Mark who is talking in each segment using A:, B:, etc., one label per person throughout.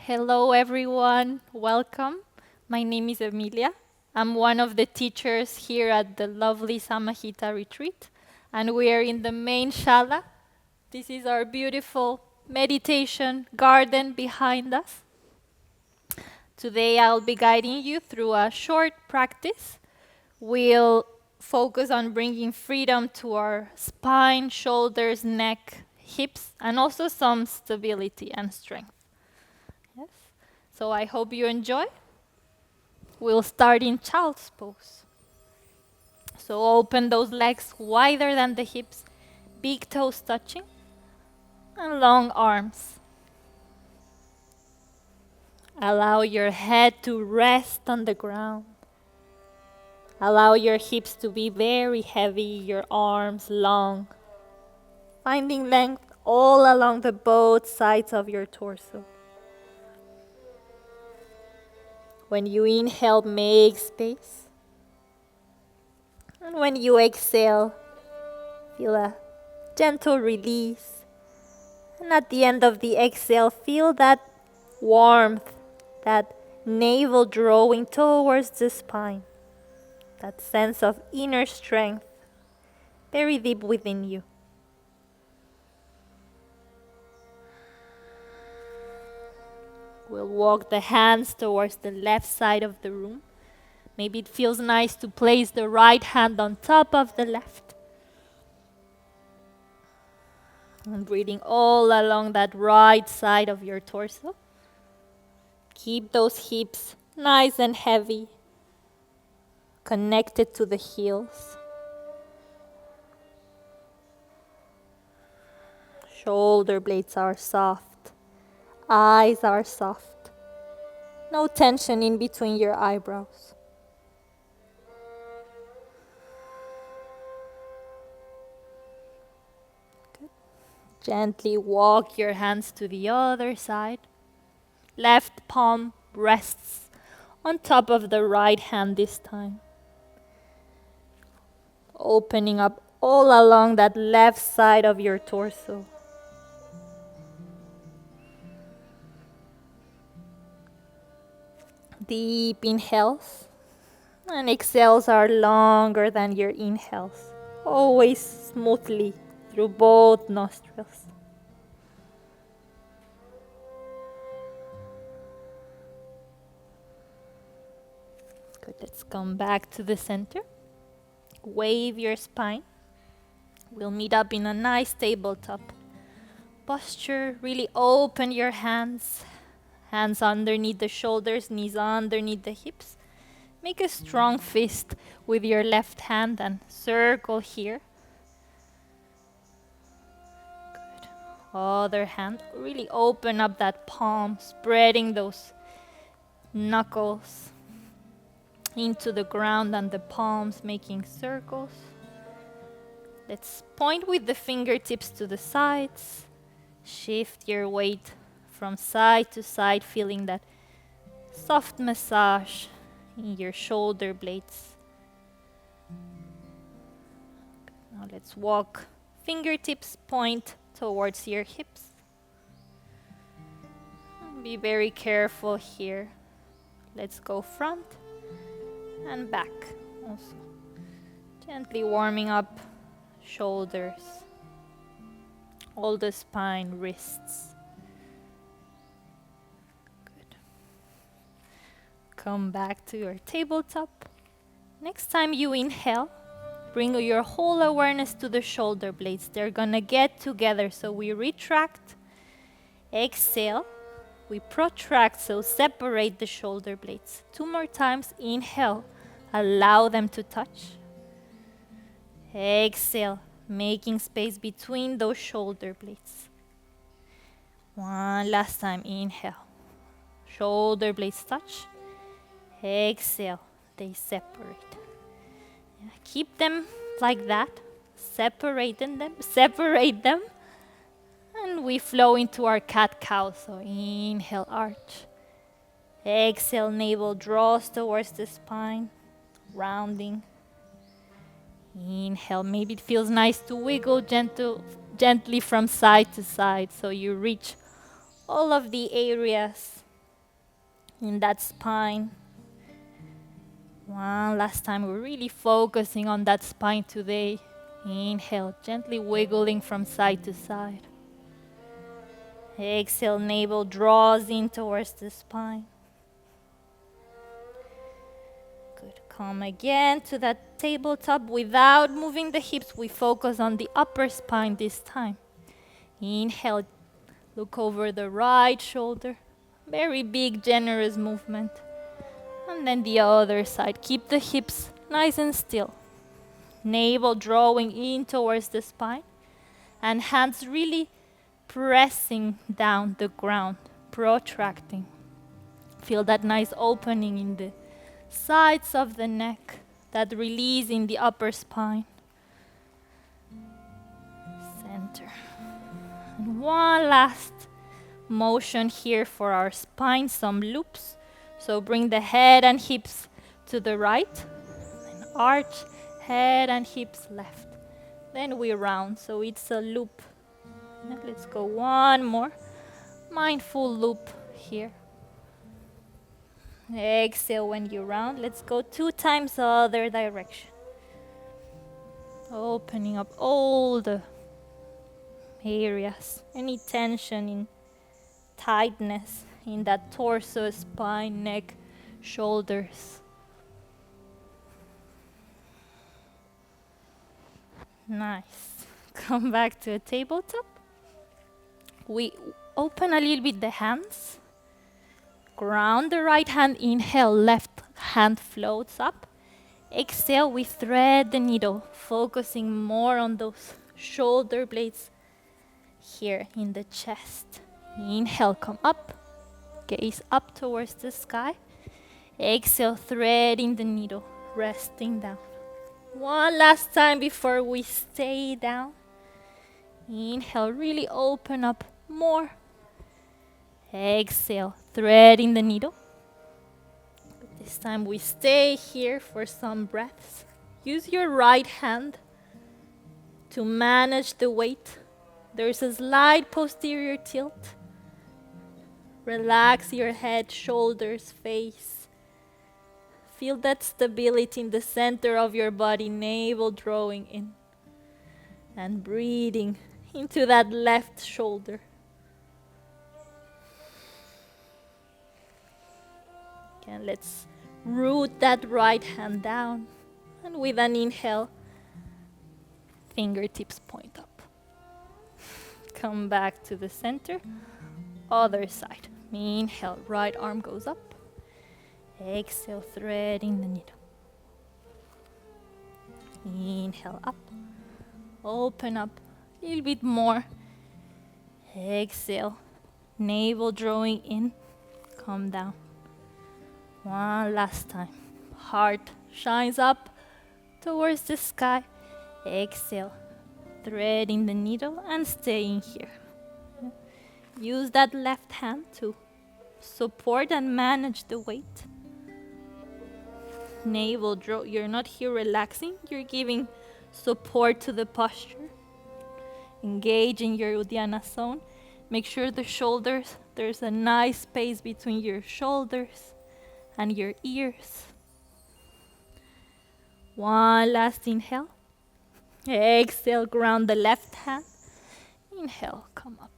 A: Hello everyone, welcome. My name is Emilia. I'm one of the teachers here at the lovely Samahita Retreat, and we are in the main shala. This is our beautiful meditation garden behind us. Today I'll be guiding you through a short practice. We'll focus on bringing freedom to our spine, shoulders, neck, hips, and also some stability and strength. Yes. So I hope you enjoy. We'll start in child's pose. So open those legs wider than the hips, big toes touching, and long arms. Allow your head to rest on the ground. Allow your hips to be very heavy, your arms long. Finding length all along the both sides of your torso. When you inhale, make space. And when you exhale, feel a gentle release. And at the end of the exhale, feel that warmth, that navel drawing towards the spine. That sense of inner strength very deep within you. We'll walk the hands towards the left side of the room. Maybe it feels nice to place the right hand on top of the left. And breathing all along that right side of your torso. Keep those hips nice and heavy, connected to the heels. Shoulder blades are soft. Eyes are soft. No tension in between your eyebrows. Good. Gently walk your hands to the other side. Left palm rests on top of the right hand this time. Opening up all along that left side of your torso. Deep inhales and exhales are longer than your inhales. Always smoothly through both nostrils. Good, let's come back to the center. Wave your spine. We'll meet up in a nice tabletop posture. Really open your hands. Hands underneath the shoulders, knees underneath the hips. Make a strong fist with your left hand and circle here. Good. Other hand, really open up that palm, spreading those knuckles into the ground and the palms making circles. Let's point with the fingertips to the sides. Shift your weight from side to side, feeling that soft massage in your shoulder blades. Now let's walk fingertips point towards your hips. Be very careful here. Let's go front and back also. Gently warming up shoulders, all the spine, wrists. Come back to your tabletop. Next time you inhale, bring your whole awareness to the shoulder blades. They're gonna get together, so we retract. Exhale, we protract, so separate the shoulder blades. 2 more times, inhale, allow them to touch. Exhale, making space between those shoulder blades. One last time, inhale. Shoulder blades touch. Exhale, they separate. Yeah, keep them like that, separate them, and we flow into our cat-cow. So inhale, arch. Exhale, navel draws towards the spine, rounding. Inhale, maybe it feels nice to wiggle gently from side to side, so you reach all of the areas in that spine. One last time, we're really focusing on that spine today. Inhale, gently wiggling from side to side. Exhale, navel draws in towards the spine. Good. Come again to that tabletop. Without moving the hips, we focus on the upper spine this time. Inhale, look over the right shoulder. Very big, generous movement. And then the other side. Keep the hips nice and still. Navel drawing in towards the spine. And hands really pressing down the ground, protracting. Feel that nice opening in the sides of the neck, that release in the upper spine. Center. And one last motion here for our spine, some loops. So bring the head and hips to the right, and arch, head and hips left. Then we round, so it's a loop. Let's go one more. Mindful loop here. Exhale when you round. Let's go 2 times the other direction. Opening up all the areas, any tension in tightness in that torso, spine, neck, shoulders. Nice. Come back to a tabletop. We open a little bit the hands. Ground the right hand. Inhale, left hand floats up. Exhale, we thread the needle, focusing more on those shoulder blades here in the chest. Inhale, come up. Gaze up towards the sky. Exhale, threading the needle, resting down. One last time before we stay down. Inhale, really open up more. Exhale, threading the needle. This time we stay here for some breaths. Use your right hand to manage the weight. There's a slight posterior tilt. Relax your head, shoulders, face. Feel that stability in the center of your body, navel drawing in. And breathing into that left shoulder. Again, let's root that right hand down. And with an inhale, fingertips point up. Come back to the center. Other side. Inhale, right arm goes up. Exhale, threading the needle. Inhale, up. Open up a little bit more. Exhale, navel drawing in. Come down. One last time. Heart shines up towards the sky. Exhale, threading the needle and staying here. Use that left hand to support and manage the weight. Navel draw. You're not here relaxing. You're giving support to the posture. Engage in your Uddiyana zone. Make sure the shoulders, there's a nice space between your shoulders and your ears. One last inhale. Exhale, ground the left hand. Inhale, come up.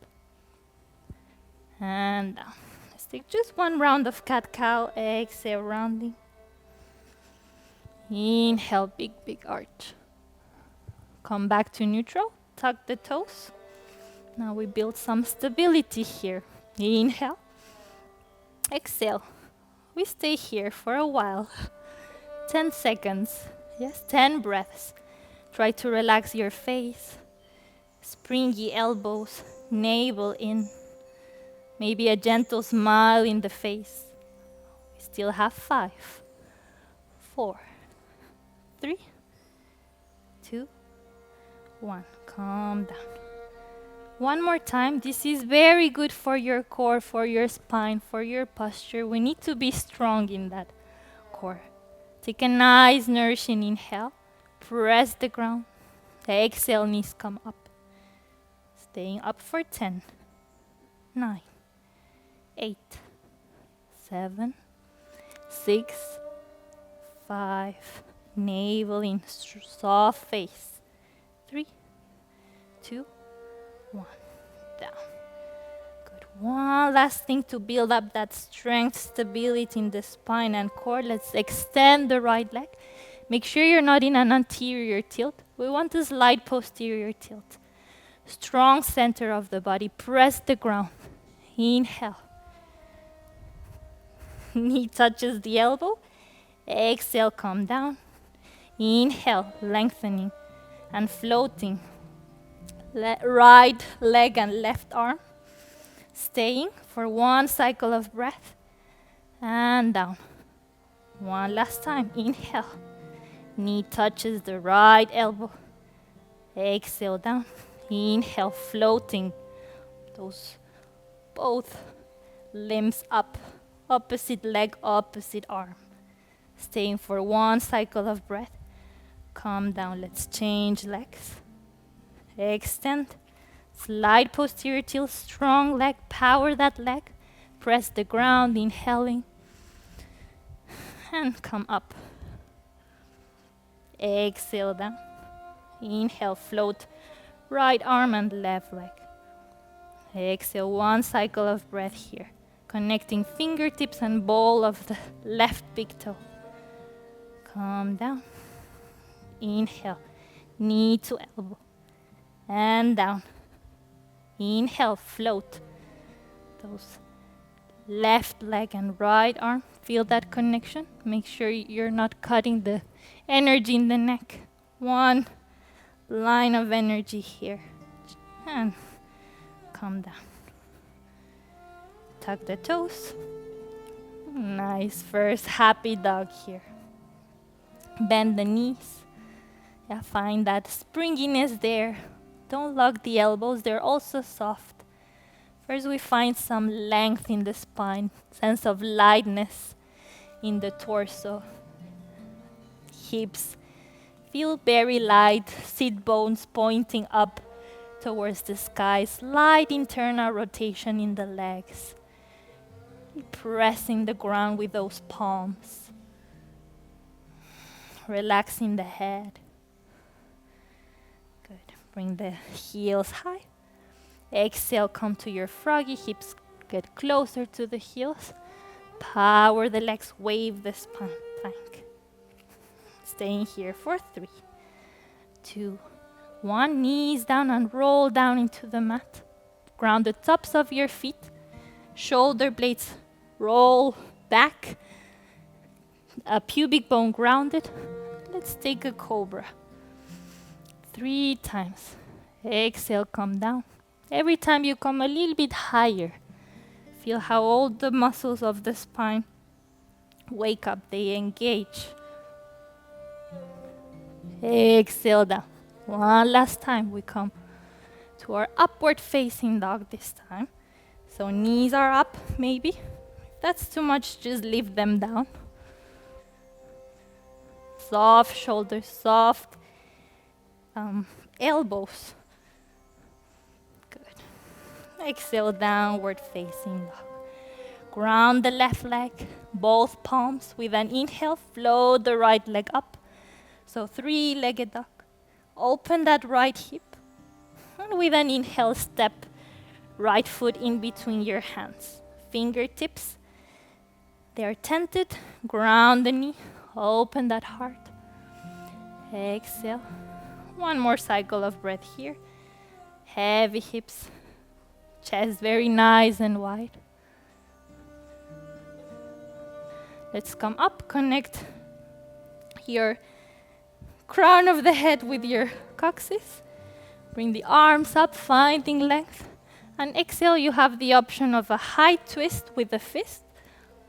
A: And down. Let's take just one round of cat-cow. Exhale, rounding. Inhale, big, big arch. Come back to neutral. Tuck the toes. Now we build some stability here. Inhale. Exhale. We stay here for a while. 10 seconds. Yes, 10 breaths. Try to relax your face. Springy elbows. Navel in. Maybe a gentle smile in the face. We still have 5, 4, 3, 2, 1. Calm down. One more time. This is very good for your core, for your spine, for your posture. We need to be strong in that core. Take a nice nourishing inhale. Press the ground. Exhale, knees come up. Staying up for 10, 9, 8, 7, 6, 5, navel in, soft face. 3, 2, 1, down. Good. One last thing to build up that strength, stability in the spine and core. Let's extend the right leg. Make sure you're not in an anterior tilt. We want a slight posterior tilt. Strong center of the body. Press the ground. Inhale. Knee touches the elbow. Exhale, come down. Inhale, lengthening and floating. Right leg and left arm. Staying for one cycle of breath. And down. One last time. Inhale. Knee touches the right elbow. Exhale, down. Inhale, floating. Those both limbs up. Opposite leg, opposite arm. Staying for one cycle of breath. Come down. Let's change legs. Extend. Slight posterior tilt. Strong leg. Power that leg. Press the ground. Inhaling. And come up. Exhale down. Inhale. Float. Right arm and left leg. Exhale. One cycle of breath here. Connecting fingertips and ball of the left big toe. Come down. Inhale. Knee to elbow. And down. Inhale. Float. Those left leg and right arm. Feel that connection. Make sure you're not cutting the energy in the neck. One line of energy here. And come down. Tuck the toes. Nice. First happy dog here. Bend the knees. Yeah, find that springiness there. Don't lock the elbows. They're also soft. First we find some length in the spine. Sense of lightness in the torso. Hips. Feel very light. Sit bones pointing up towards the sky. Slight internal rotation in the legs. Pressing the ground with those palms. Relaxing the head. Good. Bring the heels high. Exhale, come to your froggy. Hips get closer to the heels. Power the legs, wave the spine. Plank. Staying here for 3, 2, 1. Knees down and roll down into the mat. Ground the tops of your feet. Shoulder blades roll back. A pubic bone grounded. Let's take a cobra. 3 times. Exhale, come down. Every time you come a little bit higher, feel how all the muscles of the spine wake up, they engage. Exhale down. One last time, we come to our upward facing dog this time. So knees are up, maybe. If that's too much, just lift them down. Soft shoulders, soft elbows. Good. Exhale, downward facing dog. Ground the left leg, both palms. With an inhale, float the right leg up. So 3-legged dog. Open that right hip. And with an inhale, step right foot in between your hands. Fingertips, they are tented. Ground the knee. Open that heart. Exhale. One more cycle of breath here. Heavy hips. Chest very nice and wide. Let's come up. Connect your crown of the head with your coccyx. Bring the arms up, finding length. And exhale, you have the option of a high twist with a fist,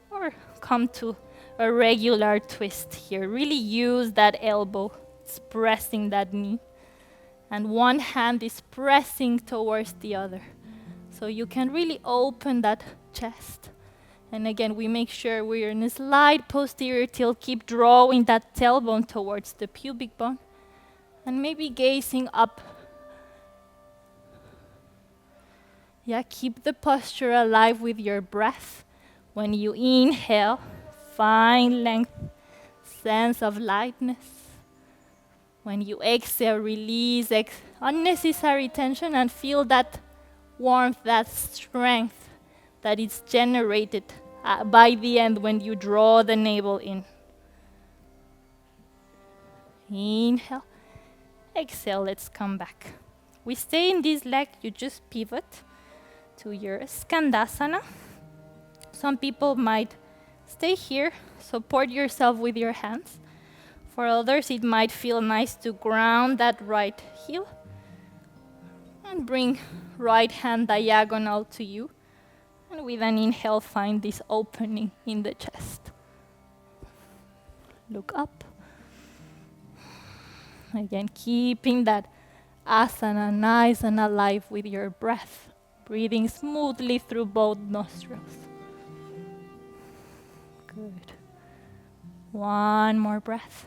A: or come to a regular twist here. Really use that elbow. It's pressing that knee. And one hand is pressing towards the other. So you can really open that chest. And again, we make sure we're in a slight posterior tilt. Keep drawing that tailbone towards the pubic bone. And maybe gazing up. Yeah, keep the posture alive with your breath. When you inhale, find length, sense of lightness. When you exhale, release unnecessary tension and feel that warmth, that strength that is generated by the end when you draw the navel in. Inhale, exhale, let's come back. We stay in this leg, you just pivot to your Skandasana. Some people might stay here, support yourself with your hands. For others, it might feel nice to ground that right heel and bring right hand diagonal to you. And with an inhale, find this opening in the chest. Look up. Again, keeping that asana nice and alive with your breath, breathing smoothly through both nostrils. Good. One more breath.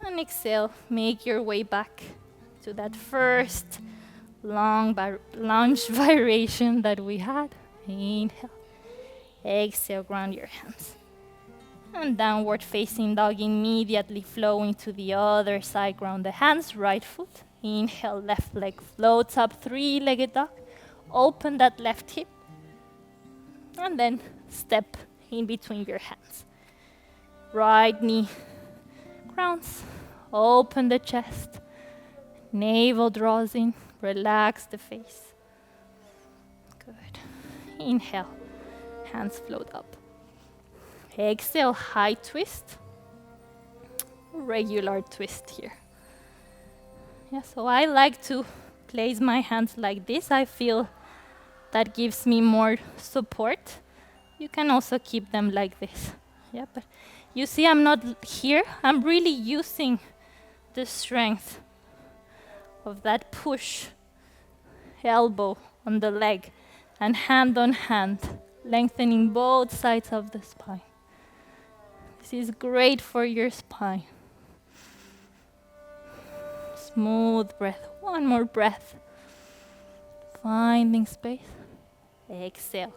A: And exhale, make your way back to that first long lunge variation that we had. Inhale. Exhale, ground your hands. And downward facing dog, immediately flowing to the other side. Ground the hands, right foot. Inhale, left leg floats up, three-legged dog. Open that left hip. And then step in between your hands. Right knee grounds. Open the chest. Navel draws in. Relax the face. Good. Inhale. Hands float up. Exhale, high twist. Regular twist here. Yeah, so I like to place my hands like this. I feel that gives me more support. You can also keep them like this. Yeah, but you see I'm not here. I'm really using the strength of that push elbow on the leg and hand on hand, lengthening both sides of the spine. This is great for your spine. Smooth breath. One more breath. Finding space. Exhale.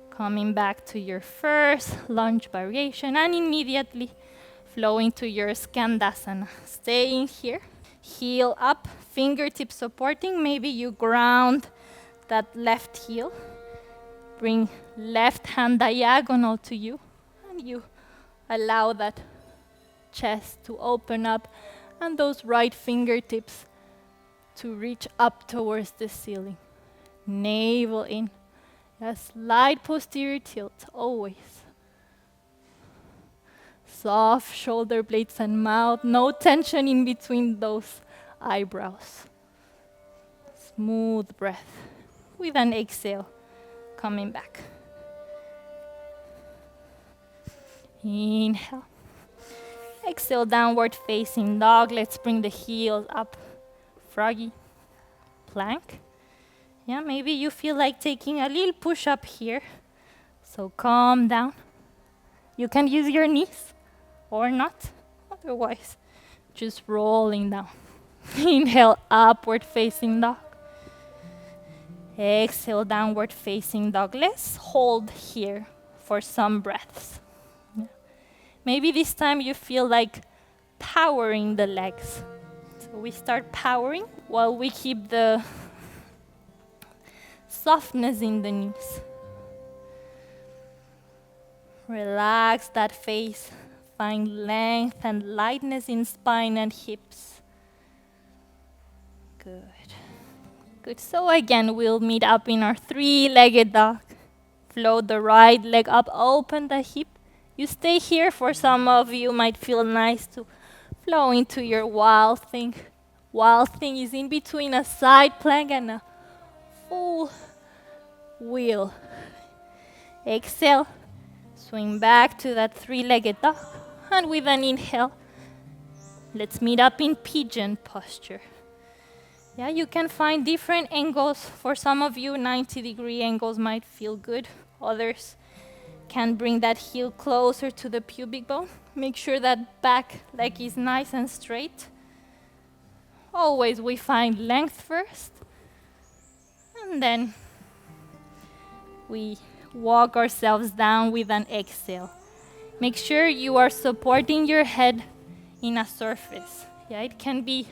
A: Coming back to your first lunge variation and immediately flowing to your Skandasana. Staying here. Heel up, fingertips supporting. Maybe you ground that left heel. Bring left hand diagonal to you. And you allow that chest to open up and those right fingertips to reach up towards the ceiling. Navel in. A slight posterior tilt, always. Soft shoulder blades and mouth, no tension in between those eyebrows. Smooth breath with an exhale, coming back. Inhale. Exhale, downward facing dog. Let's bring the heels up. Froggy. Plank. Yeah, maybe you feel like taking a little push up here. So calm down. You can use your knees or not. Otherwise, just rolling down. Inhale, upward facing dog. Exhale, downward facing dog. Let's hold here for some breaths. Yeah. Maybe this time you feel like powering the legs. So we start powering while we keep the softness in the knees. Relax that face. Find length and lightness in spine and hips. Good. Good. So again, we'll meet up in our three-legged dog. Float the right leg up, open the hip. You stay here. For some of you, might feel nice to flow into your wild thing. Wild thing is in between a side plank and a full wheel. Exhale, swing back to that three-legged dog. And with an inhale, let's meet up in pigeon posture. Yeah, you can find different angles. For some of you, 90-degree angles might feel good. Others can bring that heel closer to the pubic bone. Make sure that back leg is nice and straight. Always we find length first. And then we walk ourselves down with an exhale. Make sure you are supporting your head in a surface. Yeah, it can be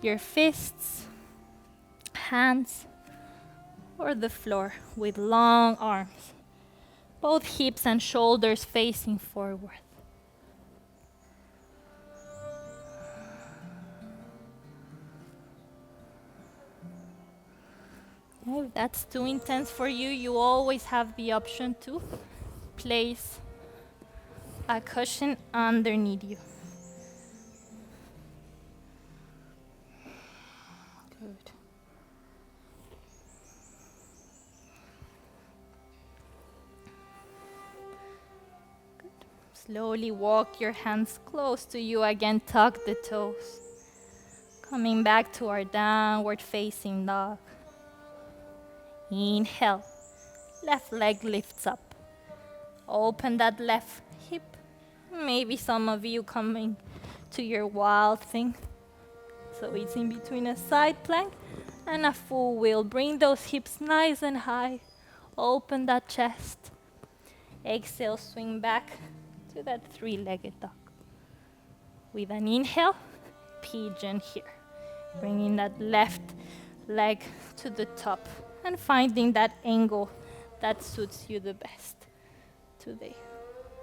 A: your fists, hands, or the floor with long arms. Both hips and shoulders facing forward. If that's too intense for you, you always have the option to place a cushion underneath you. Good. Good. Slowly walk your hands close to you again, tuck the toes. Coming back to our downward facing dog. Inhale, left leg lifts up. Open that left hip. Maybe some of you coming to your wild thing. So it's in between a side plank and a full wheel. Bring those hips nice and high. Open that chest. Exhale, swing back to that three-legged dog. With an inhale, pigeon here. Bringing that left leg to the top and finding that angle that suits you the best today.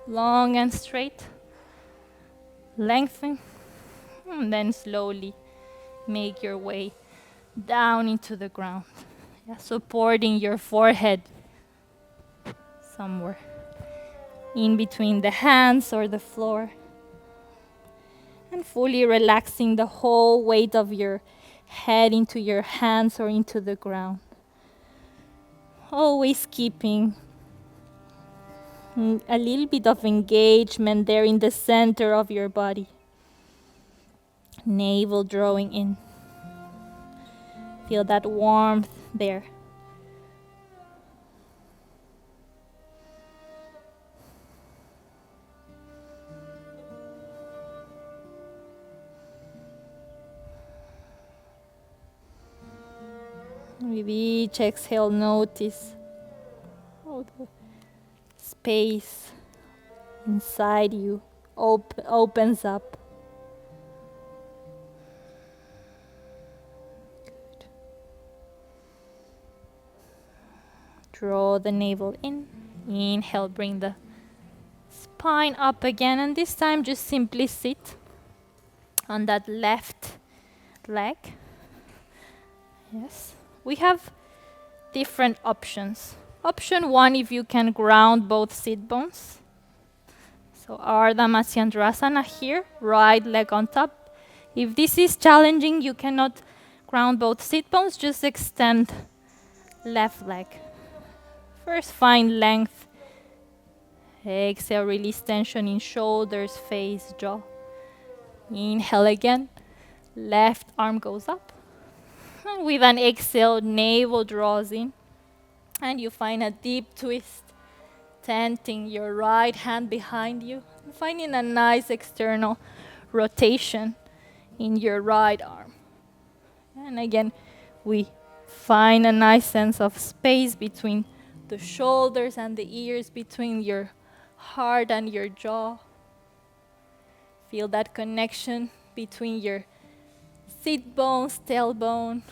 A: Long and straight. Lengthen. And then slowly make your way down into the ground. Yeah, supporting your forehead somewhere in between the hands or the floor. And fully relaxing the whole weight of your head into your hands or into the ground. Always keeping a little bit of engagement there in the center of your body. Navel drawing in. Feel that warmth there. With each exhale, notice how the space inside you opens up. Good. Draw the navel in. Inhale, bring the spine up again, and this time just simply sit on that left leg. Yes. We have different options. Option 1, if you can ground both sit bones. So Ardha Matsyendrasana here, right leg on top. If this is challenging, you cannot ground both sit bones, just extend left leg. First, find length. Exhale, release tension in shoulders, face, jaw. Inhale again. Left arm goes up. And with an exhale, navel draws in. And you find a deep twist, tenting your right hand behind you. Finding a nice external rotation in your right arm. And again, we find a nice sense of space between the shoulders and the ears, between your heart and your jaw. Feel that connection between your sit bones, tailbone,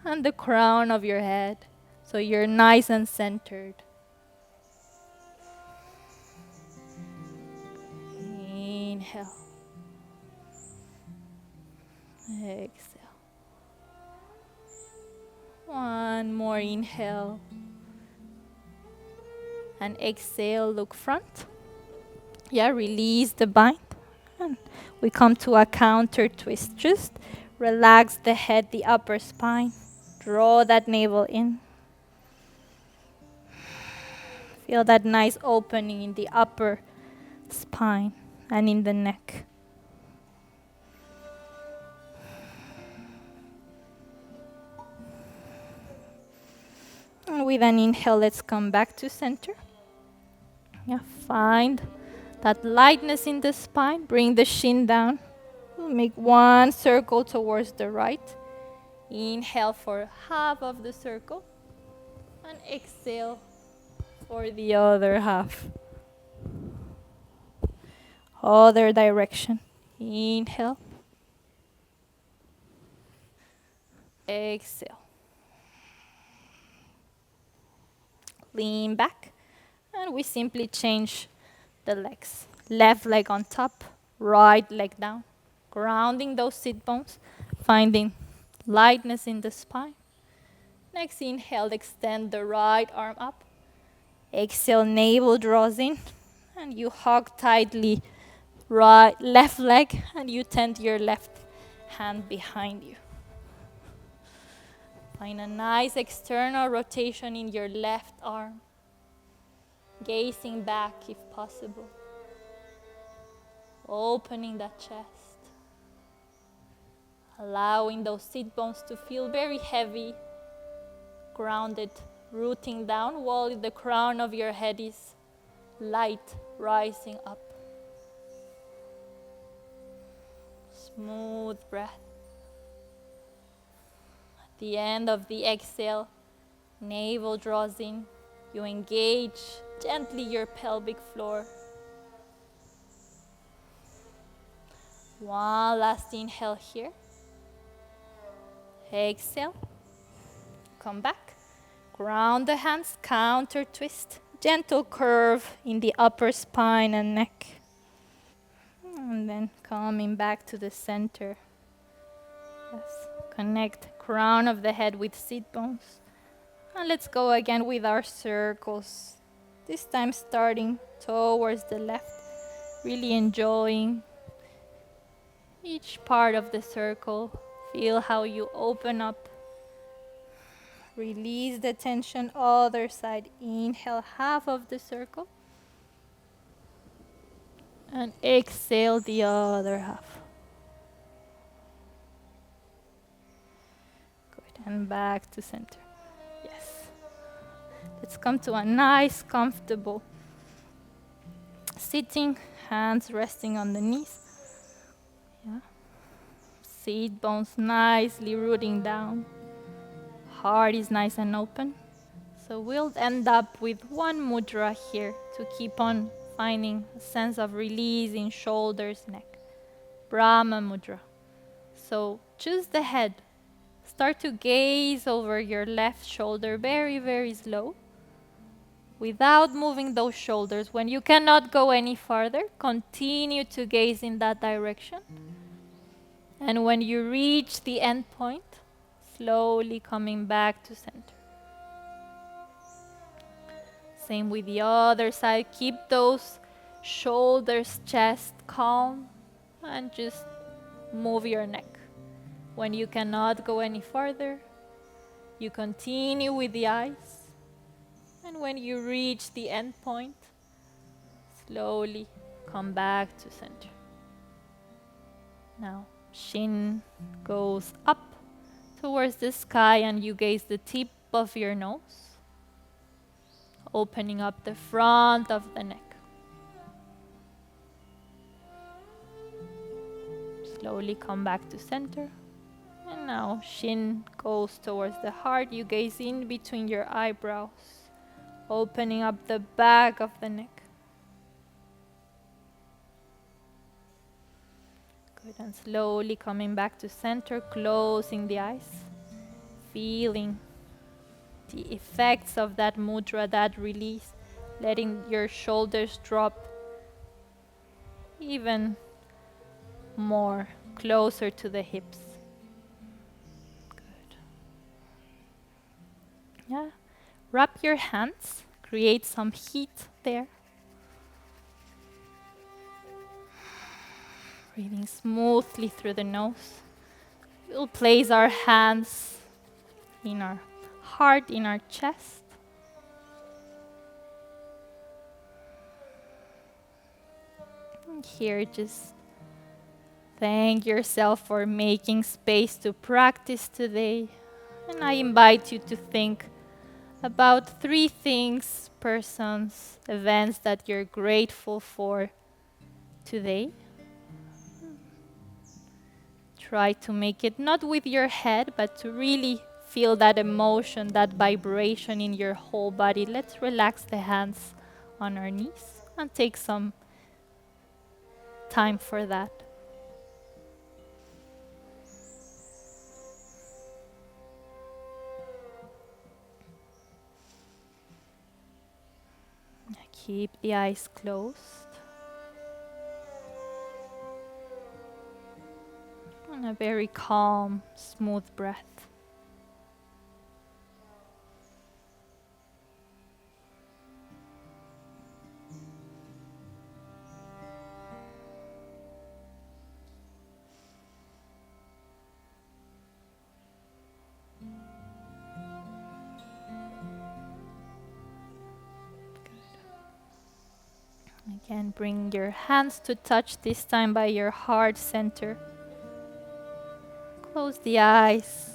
A: and the crown of your head. So you're nice and centered. Inhale. Exhale. One more inhale. And exhale, look front. Yeah, release the bind. And we come to a counter twist. Just relax the head, the upper spine. Draw that navel in. Feel that nice opening in the upper spine and in the neck. And with an inhale, let's come back to center. Yeah, find that lightness in the spine. Bring the shin down. We'll make one circle towards the right. Inhale for half of the circle. And exhale For the other half. Other direction. Inhale. Exhale. Lean back. And we simply change the legs. Left leg on top, right leg down. Grounding those sit bones, finding lightness in the spine. Next inhale, extend the right arm up. Exhale, navel draws in, and you hug tightly left leg, and you tend your left hand behind you. Find a nice external rotation in your left arm, gazing back if possible, opening that chest, allowing those sit bones to feel very heavy, grounded, rooting down while the crown of your head is light, rising up. Smooth breath. At the end of the exhale, navel draws in. You engage gently your pelvic floor. One last inhale here. Exhale. Come back. Ground the hands, counter twist. Gentle curve in the upper spine and neck. And then coming back to the center. Yes. Connect crown of the head with sit bones. And let's go again with our circles. This time starting towards the left. Really enjoying each part of the circle. Feel how you open up. Release the tension, other side. Inhale, half of the circle. And exhale the other half. Good, and back to center. Yes. Let's come to a nice, comfortable sitting, hands resting on the knees. Yeah. Sit bones nicely rooting down. Heart is nice and open. So we'll end up with one mudra here to keep on finding a sense of release in shoulders, neck. Brahma mudra. So choose the head. Start to gaze over your left shoulder very, very slow. Without moving those shoulders. When you cannot go any farther, continue to gaze in that direction. And when you reach the end point, slowly coming back to center. Same with the other side. Keep those shoulders, chest calm, and just move your neck. When you cannot go any farther, you continue with the eyes. And when you reach the end point, slowly come back to center. Now, shin goes up towards the sky and you gaze the tip of your nose, opening up the front of the neck. Slowly come back to center. And now shin goes towards the heart. You gaze in between your eyebrows, opening up the back of the neck. Good, and slowly coming back to center, closing the eyes, feeling the effects of that mudra, that release, letting your shoulders drop even more, closer to the hips. Good. Yeah. Wrap your hands, create some heat there. Breathing smoothly through the nose. We'll place our hands in our heart, in our chest. And here, just thank yourself for making space to practice today. And I invite you to think about 3 things, persons, events that you're grateful for today. Try to make it not with your head, but to really feel that emotion, that vibration in your whole body. Let's relax the hands on our knees and take some time for that. Keep the eyes closed. And a very calm, smooth breath. Again, bring your hands to touch, this time by your heart center. Close the eyes.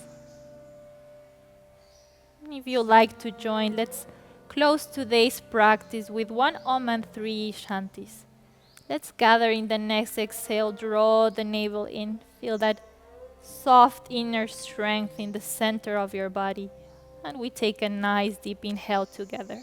A: If you like to join, let's close today's practice with one Om and 3 Shantis. Let's gather in the next exhale, draw the navel in. Feel that soft inner strength in the center of your body. And we take a nice deep inhale together.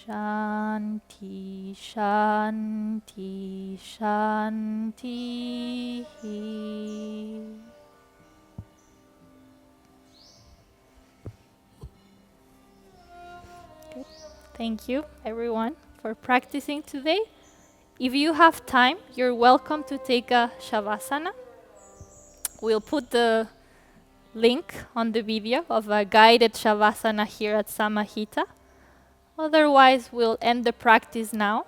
A: Shanti, Shanti, Shanti. Good. Thank you, everyone, for practicing today. If you have time, you're welcome to take a Shavasana. We'll put the link on the video of a guided Shavasana here at Samahita. Otherwise, we'll end the practice now.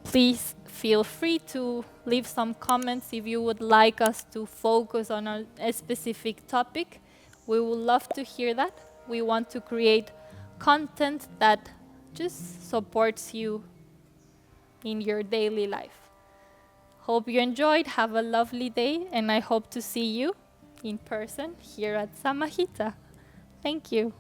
A: Please feel free to leave some comments if you would like us to focus on a specific topic. We would love to hear that. We want to create content that just supports you in your daily life. Hope you enjoyed. Have a lovely day, and I hope to see you in person here at Samahita. Thank you.